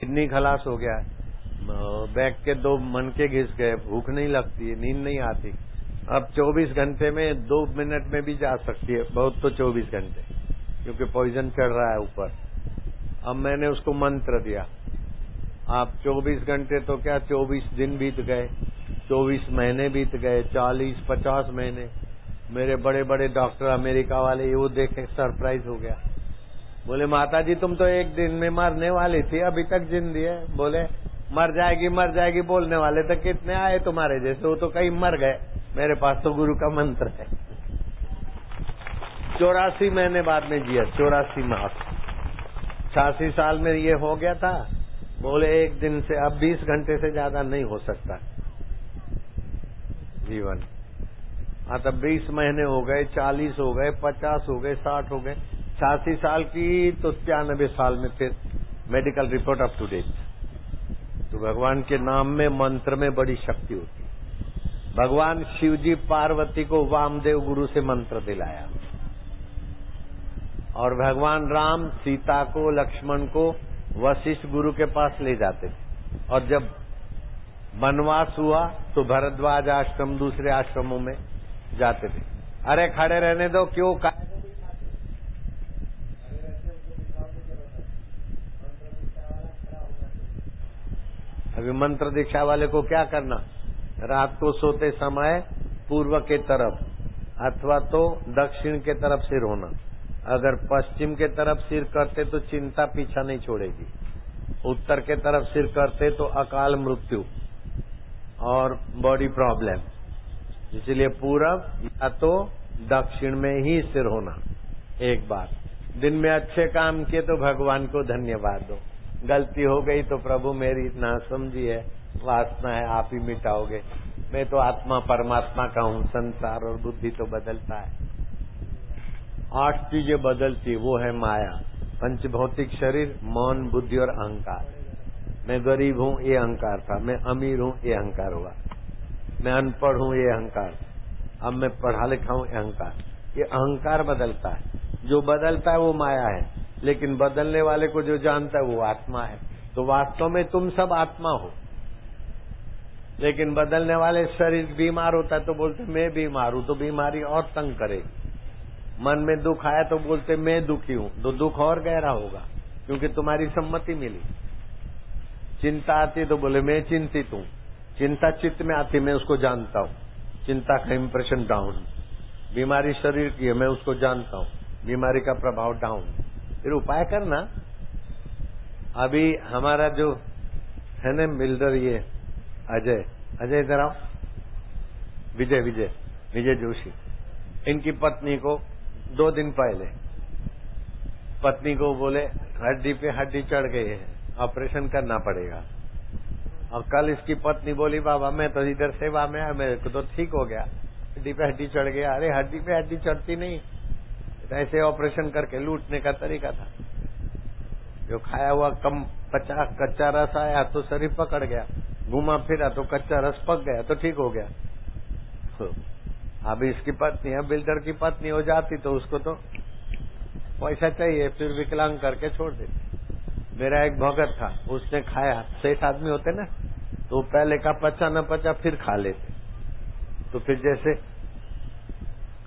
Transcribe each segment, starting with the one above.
Kidney खलास हो गया है, बैक के 2 मनके घिस गए, भूख नहीं लगती है, नींद नहीं आती। अब 24 घंटे में 2 मिनट में भी जा सकती है, बहुत तो 24 घंटे, क्योंकि पॉइजन चढ़ रहा है ऊपर। अब मैंने उसको मंत्र दिया, आप 24 घंटे तो क्या 24 दिन बीत गए, 24 महीने बीत गए, 40-50 महीने। मेरे बड़े बड़े डॉक्टर अमेरिका वाले वो देखे सरप्राइज हो गया, बोले माता जी तुम तो एक दिन में मरने वाली थी, अभी तक जिंदी है। बोले मर जाएगी बोलने वाले तो कितने आए तुम्हारे जैसे, वो तो कहीं मर गए। मेरे पास तो गुरु का मंत्र है। 84 महीने बाद में जिया, 84 माह, 86 साल में ये हो गया था। बोले एक दिन से अब 20 घंटे से ज्यादा नहीं हो सकता जीवन। हाँ तब 20 महीने हो गए, 40 हो गए, 50 हो गए, 60 हो गए, 86 साल की तो 93 साल में फिर medical report up to date. तो भगवान के नाम में मंत्र में बड़ी शक्ति होती है। भगवान शिवजी पार्वती को वामदेव गुरु से मंत्र दिलाया, और भगवान राम सीता को लक्ष्मण को वशिष्ठ गुरु के पास ले जाते थे। और जब वनवास हुआ तो भरद्वाज आश्रम दूसरे आश्रमों में जाते थे। अरे खड़े रहने दो, क्यों अभी मंत्र दीक्षा वाले को क्या करना, रात को सोते समय पूर्व के तरफ अथवा तो दक्षिण के तरफ सिर होना। अगर पश्चिम के तरफ सिर करते तो चिंता पीछा नहीं छोड़ेगी, उत्तर के तरफ सिर करते तो अकाल मृत्यु और बॉडी प्रॉब्लम। इसलिए पूरब या तो दक्षिण में ही सिर होना। एक बात, दिन में अच्छे काम किए तो भगवान को धन्यवाद दो, गलती हो गई तो प्रभु मेरी नासमझी है, वासना है, आप ही मिटाओगे। मैं तो आत्मा परमात्मा का हूँ, संसार और बुद्धि तो बदलता है। 8 चीजें बदलती, वो है माया, पंचभौतिक शरीर, मौन, बुद्धि और अहंकार। मैं गरीब हूँ ये अहंकार था, मैं अमीर हूँ ये अहंकार हुआ, मैं अनपढ़ हूँ ये अहंकार, अब मैं पढ़ा लिखा हूँ ये अहंकार। ये अहंकार बदलता है, जो बदलता है वो माया है, लेकिन बदलने वाले को जो जानता है वो आत्मा है। तो वास्तव में तुम सब आत्मा हो, लेकिन बदलने वाले शरीर बीमार होता है तो बोलते मैं बीमार हूं, तो बीमारी और तंग करेगी। मन में दुख आया तो बोलते मैं दुखी हूं, तो दुख और गहरा होगा, क्योंकि तुम्हारी सम्मति मिली। चिंता आती तो बोले मैं चिंतित हूं, चिंता चित्त में आती मैं उसको जानता हूं, चिंता का इंप्रेशन डाउन। बीमारी शरीर की है, मैं उसको जानता हूं, बीमारी का प्रभाव डाउन। फिर उपाय करना। अभी हमारा जो है ना बिल्डर, ये अजय इधर आओ, विजय जोशी, इनकी पत्नी को 2 दिन पहले पत्नी को बोले हड्डी पे हड्डी चढ़ गई है, ऑपरेशन करना पड़ेगा। और कल इसकी पत्नी बोली बाबा मैं तो इधर सेवा में है, मेरे को तो ठीक हो गया, हड्डी पे हड्डी चढ़ गया। अरे हड्डी पे हड्डी चढ़ती नहीं, ऐसे ऑपरेशन करके लूटने का तरीका था। जो खाया हुआ कच्चा रस आया तो शरीर पकड़ गया, घुमा फिरा तो कच्चा रस पक गया तो ठीक हो गया। तो अब इसकी पत्नी है, बिल्डर की पत्नी हो जाती तो उसको तो पैसा चाहिए, फिर विकलांग करके छोड़ देती। मेरा एक भगत था, उसने खाया, 6 आदमी होते ना, तो पहले का पचा न पचा फिर खा लेते। तो फिर जैसे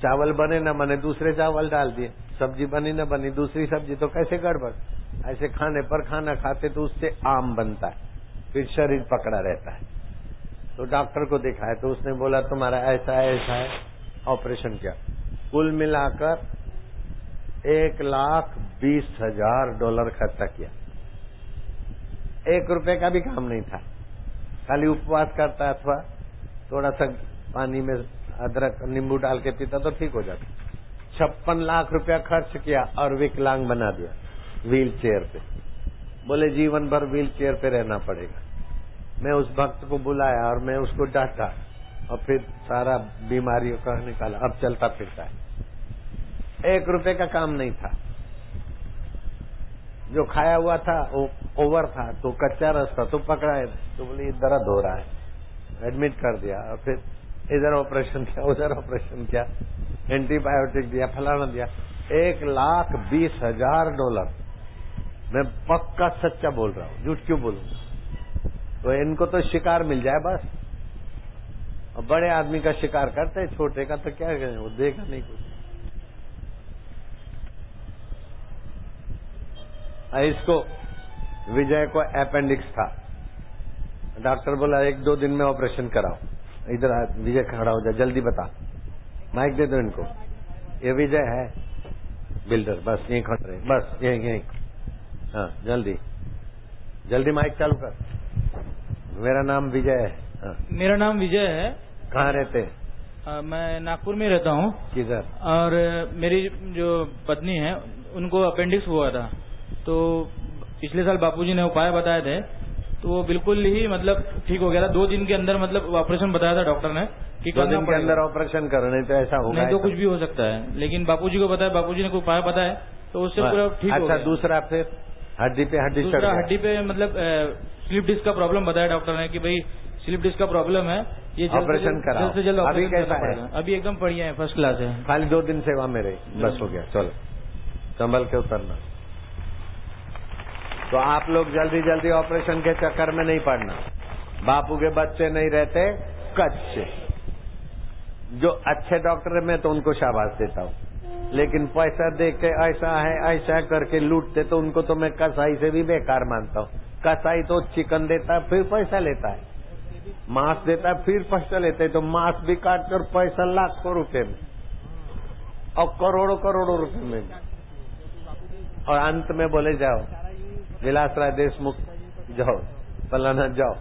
चावल बने न बने दूसरे चावल डाल दिए, सब्जी बनी न बनी दूसरी सब्जी, तो कैसे गड़बड़। ऐसे खाने पर खाना खाते तो उससे आम बनता है, फिर शरीर पकड़ा रहता है। तो डॉक्टर को दिखाया तो उसने बोला तुम्हारा ऐसा है, ऑपरेशन किया। कुल मिलाकर $1,20,000 खर्चा किया, 1 रुपए का भी काम नहीं था। खाली उपवास करता अथवा थोड़ा सा पानी में अदरक नींबू डाल के पीता तो ठीक हो जाता। 56 लाख रुपया खर्च किया और विकलांग बना दिया व्हील चेयर पे। बोले जीवन भर व्हील चेयर पे रहना पड़ेगा। मैं उस भक्त को बुलाया और मैं उसको डांटा और फिर सारा बीमारियों का निकाला, अब चलता फिरता है। 1 रुपए का काम नहीं था। जो खाया हुआ था वो ओवर था, तो कच्चा रस था तो पकड़ा है, तो बोले दर्द हो रहा है, एडमिट कर दिया। और फिर इधर ऑपरेशन किया, उधर ऑपरेशन किया, एंटीबायोटिक दिया, फलाना दिया। $1,20,000 मैं पक्का सच्चा बोल रहा हूँ, झूठ क्यों बोलूंगा। तो इनको तो शिकार मिल जाए बस। और बड़े आदमी का शिकार करते हैं, छोटे का तो क्या करें, वो देगा नहीं कुछ। इसको विजय को अपेंडिक्स था, डॉक्टर बोला 1-2 दिन में ऑपरेशन कराओ। इधर आ विजय, खड़ा हो जा, जल्दी बता, माइक दे दो इनको। ये विजय है बिल्डर, बस यहीं खड़े रहे, बस यहीं। हाँ जल्दी जल्दी माइक चालू कर। मेरा नाम विजय है। हाँ। मेरा नाम विजय है। कहाँ रहते हैं? मैं नागपुर में रहता हूँ। किधर? और मेरी जो पत्नी है उनको अपेंडिक्स हुआ था, तो पिछले साल बापूजी ने उपाय बताए थे, तो वो बिल्कुल ही मतलब ठीक हो गया था। 2 दिन के अंदर मतलब ऑपरेशन बताया था डॉक्टर ने कि 2 दिन के अंदर ऑपरेशन करो, नहीं तो ऐसा होगा, नहीं तो कुछ भी हो सकता है। लेकिन बापूजी को बताया, बापूजी ने कोई उपाय बताया तो उससे पूरा ठीक हो गया। अच्छा, दूसरा फिर हड्डी पे हड्डी पे मतलब स्लिप डिस्क का प्रॉब्लम बताया डॉक्टर ने कि भाई स्लिप डिस्क का प्रॉब्लम है, ये ऑपरेशन कराओ। जल्द से जल्द अभी कैसा है? अभी एकदम बढ़िया है, फर्स्ट क्लास है। खाली 2 दिन सेवा में रही, बस हो गया, चलो संभल के उतरना। तो आप लोग जल्दी जल्दी ऑपरेशन के चक्कर में नहीं पड़ना। बापू के बच्चे नहीं रहते कच्चे। जो अच्छे डॉक्टर है मैं तो उनको शाबाश देता हूँ, लेकिन पैसा दे के ऐसा है ऐसा करके लूटते तो उनको तो मैं कसाई से भी बेकार मानता हूँ। कसाई तो चिकन देता है फिर पैसा लेता है, मांस देता है फिर पैसा लेते है, तो मांस भी काट कर पैसा लाखों रुपए में और करोड़ों रुपए में, और अंत में बोले जाओ विलासराय देशमुख जाओ, फलाना जाओ।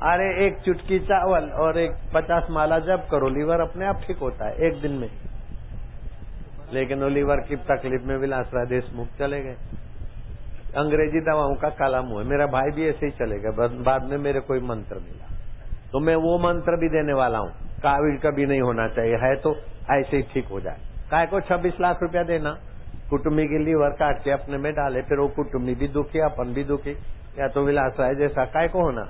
अरे एक चुटकी चावल और एक 50 माला जप करो, लीवर अपने आप ठीक होता है 1 दिन में। लेकिन वो लीवर की तकलीफ में विलासराय देशमुख चले गए। अंग्रेजी दवाओं का काला मुंह है। मेरा भाई भी ऐसे ही चले गए, बाद में मेरे कोई मंत्र मिला, तो मैं वो मंत्र भी देने वाला हूँ। कोविड कभी नहीं होना चाहिए, है तो ऐसे ही ठीक हो जाए। काय को 26 लाख रुपया देना, कुटुम्बी की लीवर काट के अपने में डाले, फिर वो कुटुम्बी भी दुखी अपन भी दुखी, या तो विलासराय जैसा काय को होना।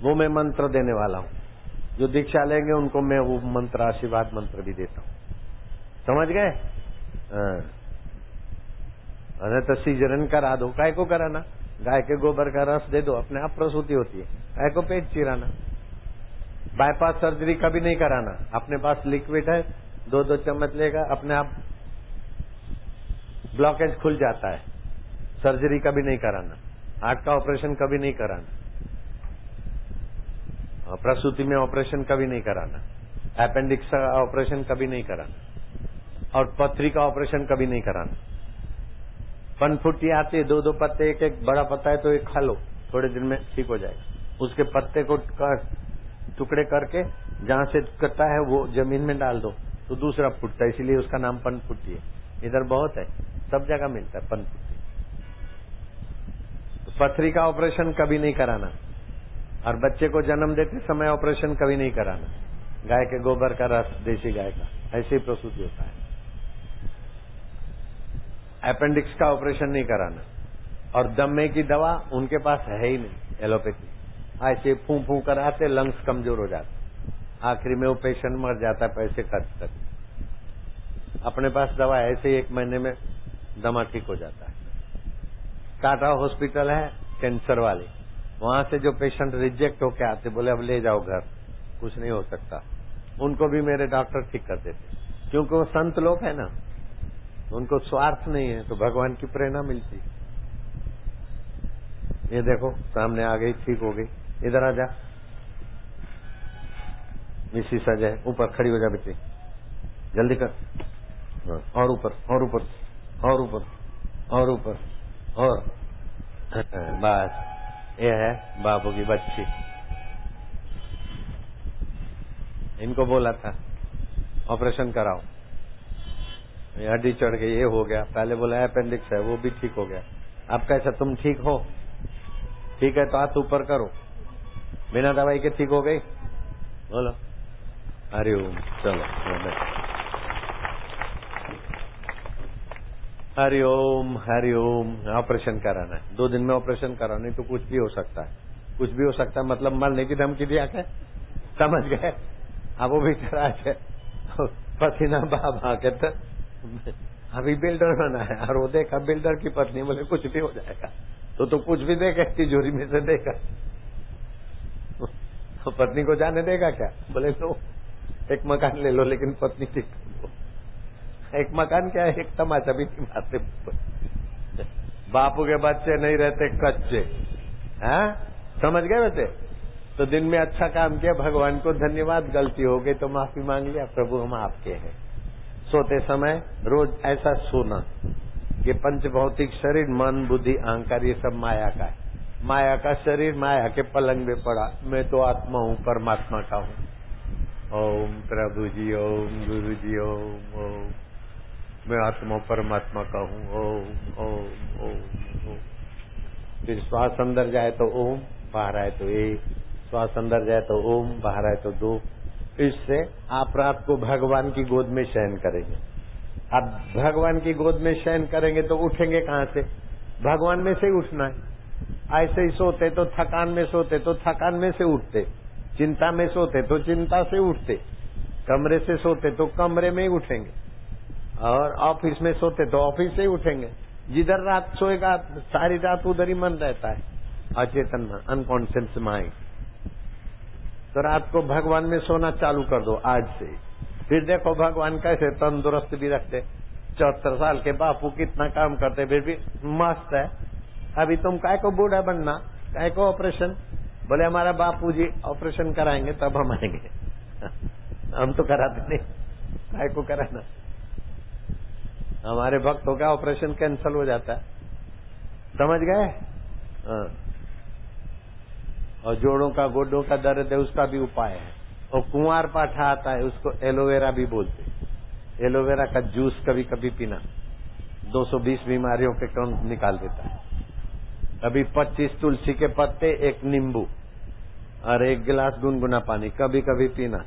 वो मैं मंत्र देने वाला हूँ, जो दीक्षा लेंगे उनको मैं वो मंत्र, आशीर्वाद मंत्र भी देता हूँ, समझ गए? अरे तो सीजरन करा दो, काय को कराना? गाय के गोबर का रस दे दो, अपने आप प्रसूति होती है। काय को पेट चिराना? बाईपास सर्जरी कभी नहीं कराना, अपने पास लिक्विड है 2-2 चम्मच लेगा, अपने आप ब्लॉकेज खुल जाता है। सर्जरी कभी नहीं कराना, हार्ट का ऑपरेशन कभी नहीं कराना, प्रसूति में ऑपरेशन कभी नहीं कराना, अपेंडिक्स का ऑपरेशन कभी नहीं कराना, और पथरी का ऑपरेशन कभी नहीं कराना। पनफुटी आती है, 2-2 पत्ते, एक बड़ा पत्ता है तो एक खा लो, थोड़े दिन में ठीक हो जाएगा। उसके पत्ते को टुकड़े करके जहां से कटता है वो जमीन में डाल दो तो दूसरा फूटता है, इसीलिए उसका नाम पनफुटी है। इधर बहुत है, सब जगह मिलता है पनफुटी। तो पथरी का ऑपरेशन कभी नहीं कराना, और बच्चे को जन्म देते समय ऑपरेशन कभी नहीं कराना। गाय के गोबर का रस, देसी गाय का, ऐसे ही प्रसूति होता है। अपेंडिक्स का ऑपरेशन नहीं कराना, और दमे की दवा उनके पास है ही नहीं, एलोपैथी। ऐसे फूं फूं कराते, लंग्स कमजोर हो जाते, आखिरी में वो पेशेंट मर जाता है पैसे खर्च कर। अपने पास दवा ऐसे ही 1 महीने में दमा ठीक हो जाता है। टाटा हॉस्पिटल है कैंसर वाली, वहां से जो पेशेंट रिजेक्ट होके आते, बोले अब ले जाओ घर, कुछ नहीं हो सकता, उनको भी मेरे डॉक्टर ठीक कर देते, क्योंकि वो संत लोग है ना, उनको स्वार्थ नहीं है, तो भगवान की प्रेरणा मिलती। ये देखो सामने आ गई, ठीक हो गई। इधर आ जा, मिसी सजा, ऊपर खड़ी हो जा बेटी, जल्दी कर, और ऊपर और ऊपर और ऊपर और ऊपर, और बस। ये है बाबू की बच्ची, इनको बोला था ऑपरेशन कराओ, ये हड्डी चढ़ गई, ये हो गया। पहले बोला अपेंडिक्स है, वो भी ठीक हो गया। अब कैसा, तुम ठीक हो? ठीक है तो हाथ ऊपर करो, बिना दवाई के ठीक हो गई? बोलो हरिओम। चलो हरिओम हरिओम। ऑपरेशन कराना है, 2 दिन में ऑपरेशन कराना, नहीं तो कुछ भी हो सकता है। कुछ भी हो सकता है मतलब मरने की धमकी दिया क्या, समझ गए? अब वो भी करा है पसीना बाबा के तो अभी बिल्डर बना है और वो देखा बिल्डर की पत्नी, बोले कुछ भी हो जाएगा। तो कुछ भी देगा तिजोरी में से देगा, तो पत्नी को जाने देगा क्या? बोले लो एक मकान ले लो, लेकिन पत्नी ठीक कर दो। एक मकान क्या है, एक तमाचा भी नहीं मारते। बापू के बच्चे नहीं रहते कच्चे, हैं? समझ गए? वैसे तो दिन में अच्छा काम किया, भगवान को धन्यवाद, गलती हो गई तो माफी मांग लिया, प्रभु हम आपके हैं। सोते समय रोज ऐसा सोना कि पंच भौतिक शरीर, मन, बुद्धि, अहंकार ये सब माया का है। माया का शरीर माया के पलंग में पड़ा, मैं तो आत्मा हूँ, परमात्मा का हूँ। ओम प्रभु जी, ओम गुरु जी, ओम ओम, मैं आत्मा परमात्मा का हूँ। ओम ओम ओम ओम। फिर श्वास अंदर जाए तो ओम, बाहर आए तो एक, श्वास अंदर जाए तो ओम, बाहर आए तो दो। इससे आप रात को भगवान की गोद में शयन करेंगे। अब भगवान की गोद में शयन करेंगे तो उठेंगे कहाँ से? भगवान में से ही उठना है। ऐसे ही सोते तो थकान में सोते तो थकान में से उठते, चिंता में सोते तो चिंता से उठते, कमरे से सोते तो कमरे में ही उठेंगे, और ऑफिस में सोते तो ऑफिस से ही उठेंगे। जिधर रात सोएगा सारी रात उधर ही मन रहता है, अचेतन में, अनकॉन्शियस माइंड। तो रात को भगवान में सोना चालू कर दो आज से। फिर देखो भगवान कैसे तंदुरुस्त भी रखते। 74 साल के बापू कितना काम करते, फिर भी मस्त है। अभी तुम काय को बूढ़ा बनना, काय को ऑपरेशन? बोले हमारा बापू जी ऑपरेशन कराएंगे तब हम आएंगे। हम तो कराते नहीं, काय को कराना? हमारे भक्तों का ऑपरेशन कैंसल हो जाता है, समझ गए? और जोड़ों का, गोडों का दर्द है, उसका भी उपाय है। और कुंवार पाठा आता है, उसको एलोवेरा भी बोलते। एलोवेरा का जूस कभी कभी पीना 220 बीमारियों के कण निकाल देता है। कभी 25 तुलसी के पत्ते, एक नींबू और 1 गिलास गुनगुना पानी कभी कभी पीना।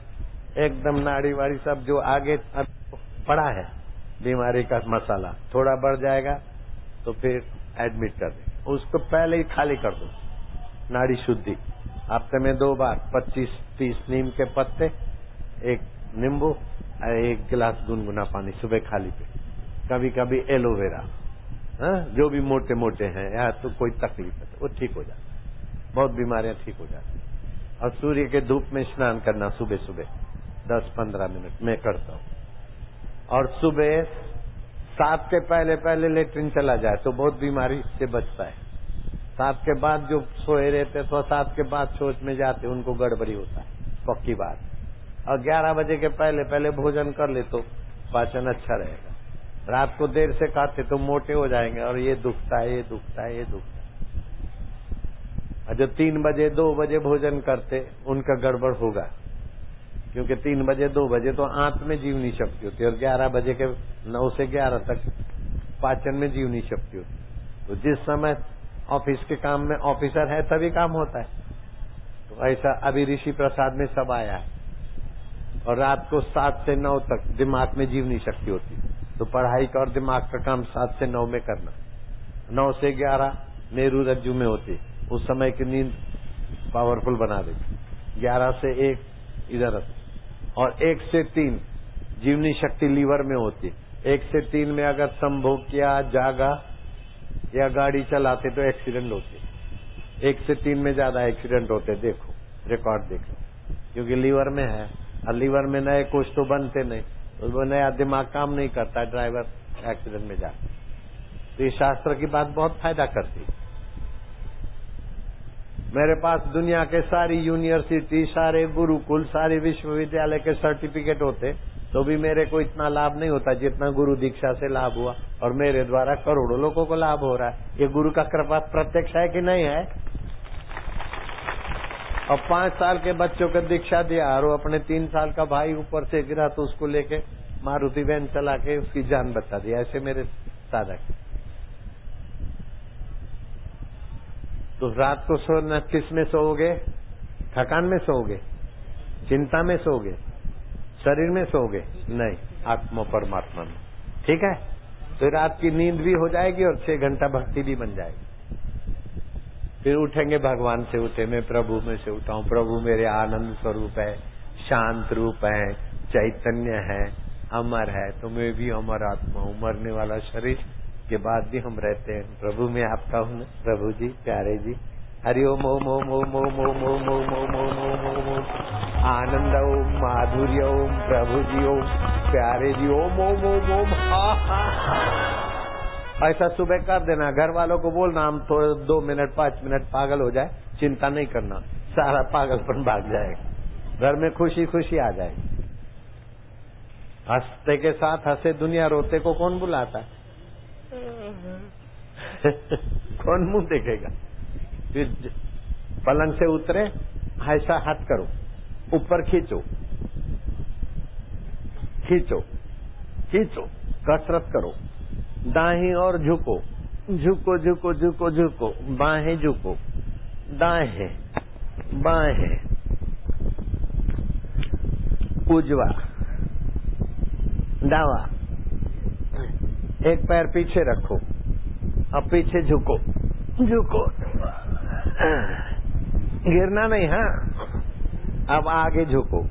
एकदम नाड़ी वाड़ी सब जो आगे पड़ा है बीमारी का मसाला, थोड़ा बढ़ जाएगा तो फिर एडमिट कर दे, उसको पहले ही खाली कर दो। नाड़ी शुद्धि हफ्ते में 2 बार 25-30 नीम के पत्ते, 1 नींबू और 1 गिलास गुनगुना पानी सुबह खाली पे। कभी कभी एलोवेरा, जो भी मोटे मोटे हैं या तो कोई तकलीफ है वो ठीक हो जाता है, बहुत बीमारियां ठीक हो जाती है। और सूर्य के धूप में स्नान करना सुबह सुबह 10-15 मिनट मैं करता हूँ। और सुबह 7 के पहले पहले लेटरिन चला जाए तो बहुत बीमारी से बचता है। 7 के बाद जो सोए रहते तो 7 के बाद सोच में जाते उनको गड़बड़ी होता है, पक्की बात। और 11 बजे के पहले पहले भोजन कर ले तो पाचन अच्छा रहेगा। रात को देर से खाते तो मोटे हो जाएंगे और ये दुखता है, ये दुखता है, ये दुखता है। और जो 3 बजे 2 बजे भोजन करते उनका गड़बड़ होगा, क्योंकि 3 बजे 2 बजे तो आंत में जीवनी शक्ति होती है और 11 बजे के 9 से 11 तक पाचन में जीवनी शक्ति होती है। तो जिस समय ऑफिस के काम में ऑफिसर है तभी काम होता है। तो ऐसा अभी ऋषि प्रसाद में सब आया है। और रात को 7 से 9 तक दिमाग में जीवनी शक्ति होती है, तो पढ़ाई का और दिमाग का काम 7 से 9 में करना। 9 से 11 मेरू रज्जु में होती, उस समय की नींद पावरफुल बना देती। 11 से 1 इधर, और 1 से 3 जीवनी शक्ति लीवर में होती। 1 से 3 में अगर संभोग किया, जागा या गाड़ी चलाते तो एक्सीडेंट होते। 1 से 3 में ज्यादा एक्सीडेंट होते, देखो रिकॉर्ड देखो, क्योंकि लीवर में है। और लीवर में नए कोष तो बनते नहीं, तो वो नया दिमाग काम नहीं करता, ड्राइवर एक्सीडेंट में जाता। तो ये शास्त्र की बात बहुत फायदा करती। मेरे पास दुनिया के सारी यूनिवर्सिटी, सारे गुरुकुल, सारे विश्वविद्यालय के सर्टिफिकेट होते तो भी मेरे को इतना लाभ नहीं होता जितना गुरु दीक्षा से लाभ हुआ। और मेरे द्वारा करोड़ों लोगों को लाभ हो रहा है। ये गुरु का कृपा प्रत्यक्ष है कि नहीं है? और 5 साल के बच्चों को दीक्षा दिया और वो अपने 3 साल का भाई ऊपर से गिरा तो उसको लेके मारुति वैन चला के उसकी जान बचा दी। ऐसे मेरे साधक। तो रात को सोना किस में सोओगे? थकान में सोओगे? चिंता में सोओगे? शरीर में सोओगे? नहीं, आत्मा परमात्मा में। ठीक है? तो रात की नींद भी हो जाएगी और 6 घंटा भक्ति भी बन जाएगी। फिर उठेंगे, भगवान से उठे, मैं प्रभु में से उठाऊं। प्रभु मेरे आनंद स्वरूप है, शांत रूप है, चैतन्य है, अमर है, तुम्हें भी अमर आत्मा, मरने वाला शरीर के बाद भी हम रहते हैं। प्रभु मैं आपका हूँ, प्रभु जी, प्यारे जी, हरि ओम ओम ओम ओम ओम ओम ओम ओम ओम ओम ओम ओम, आनंद ओम, माधुर्य ओम, प्रभु जी ओम, प्यारे जी ओम ओम ओम ओम। ऐसा सुबह कर देना, घर वालों को बोलना, हम थोड़े 2 मिनट 5 मिनट पागल हो जाए, चिंता नहीं करना, सारा पागलपन भाग जाएगा, घर में खुशी खुशी आ जाएगी। हंसते के साथ हंसे दुनिया, रोते को कौन बुलाता है? कौन मुंह देखेगा? फिर पलंग से उतरे, ऐसा हाथ करो, ऊपर खींचो खींचो खींचो, कसरत करो, दाहिनी और झुको झुको झुको झुको झुको, बाहें झुको, दाएं बाएं, उजवा दावा, एक पैर पीछे रखो, अब पीछे झुको झुको, गिरना नहीं, हाँ। अब आगे झुको,